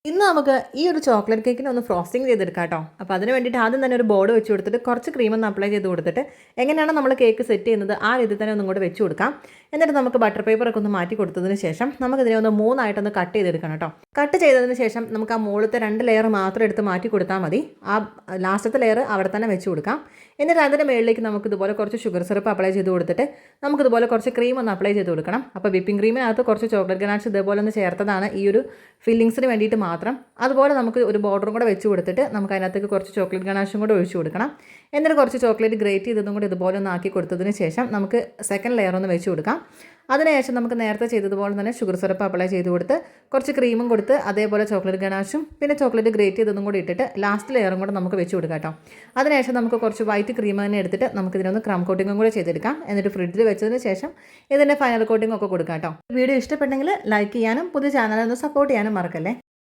ഇന്ന് നമുക്ക് ഈ ഒരു ചോക്ലേറ്റ് കേക്കിനെ ഒന്ന് ഫ്രോസ്റ്റിംഗ് ചെയ്തെടുക്കാം കേട്ടോ. അപ്പോൾ അതിന് വേണ്ടിയിട്ട് ആദ്യം തന്നെ ഒരു ബോർഡ് വെച്ച് കൊടുത്തിട്ട് കുറച്ച് ക്രീം ഒന്ന് അപ്ലൈ ചെയ്ത് കൊടുത്തിട്ട് എങ്ങനെയാണ് നമ്മൾ കേക്ക് സെറ്റ് ചെയ്യുന്നത് ആ രീതിയിൽ തന്നെ ഒന്നും കൂടെ വെച്ച് കൊടുക്കാം. എന്നിട്ട് നമുക്ക് ബട്ടർ പേപ്പറൊക്കെ ഒന്ന് മാറ്റി കൊടുത്തതിന് ശേഷം നമുക്കിതിനെ ഒന്ന് മൂന്നായിട്ടൊന്ന് കട്ട് ചെയ്തെടുക്കണം കേട്ടോ. കട്ട് ചെയ്തതിന് ശേഷം നമുക്ക് ആ മുകളിലത്തെ 2 ലെയർ മാത്രം എടുത്ത് മാറ്റി കൊടുത്താൽ മതി. ആ ലാസ്റ്റത്തെ ലെയർ അവിടെ തന്നെ വെച്ച് കൊടുക്കാം. എന്നിട്ട് അതിൻ്റെ മുകളിലേക്ക് നമുക്ക് ഇതുപോലെ കുറച്ച് ഷുഗർ സിറപ്പ് അപ്ലൈ ചെയ്ത് കൊടുത്തിട്ട് നമുക്കിതുപോലെ കുറച്ച് ക്രീം ഒന്ന് അപ്ലൈ ചെയ്ത് കൊടുക്കണം. അപ്പോൾ വിപ്പിംഗ് ക്രീമിനകത്ത് കുറച്ച് ചോക്ലേറ്റ് ഗനാഷ് ഇതേപോലെ ഒന്ന് ചേർത്തതാണ് ഈ ഒരു ഫില്ലിങ്സിന് വേണ്ടിയിട്ട് മാത്രം. അതുപോലെ നമുക്ക് ഒരു ബോർഡറും കൂടെ വെച്ച് കൊടുത്തിട്ട് നമുക്ക് അതിനകത്തേക്ക് കുറച്ച് ചോക്ലേറ്റ് ഗനാഷും കൂടെ ഒഴിച്ചു കൊടുക്കണം. എന്നിട്ട് കുറച്ച് ചോക്ലേറ്റ് ഗ്രേറ്റ് ചെയ്തതും കൂടി ഇതുപോലെ ഒന്ന് ആക്കി കൊടുത്തതിന് ശേഷം നമുക്ക് സെക്കൻഡ് ലെയർ ഒന്ന് വെച്ച് കൊടുക്കാം. അതിനുശേഷം നമുക്ക് നേരത്തെ ചെയ്തതുപോലെ തന്നെ ഷുഗർ സിറപ്പ് അപ്ലൈ ചെയ്ത് കൊടുത്ത് കുറച്ച് ക്രീമും കൊടുത്ത് അതേപോലെ ചോക്ലേറ്റ് ഗനാഷും പിന്നെ ചോക്ലേറ്റ് ഗ്രേറ്റ് ചെയ്തതും കൂടി ഇട്ടിട്ട് ലാസ്റ്റ് ലെയറും കൂടെ നമുക്ക് വെച്ച് കൊടുക്കാം കേട്ടോ. അതിനുശേഷം നമുക്ക് കുറച്ച് വൈറ്റ് ക്രീം തന്നെ എടുത്തിട്ട് നമുക്കിതിനൊന്ന് ക്രം കോട്ടിങ്ങും കൂടെ ചെയ്തെടുക്കാം. എന്നിട്ട് ഫ്രിഡ്ജിൽ വെച്ചതിന് ശേഷം ഇതിൻ്റെ ഫൈനൽ കോട്ടിംഗ് ഒക്കെ കൊടുക്കാം കേട്ടോ. വീഡിയോ ഇഷ്ടപ്പെട്ടെങ്കിൽ ലൈക്ക് ചെയ്യാനും പുതിയ ചാനൽ ഒന്ന് സപ്പോർട്ട് ചെയ്യാനും മറക്കല്ലേ.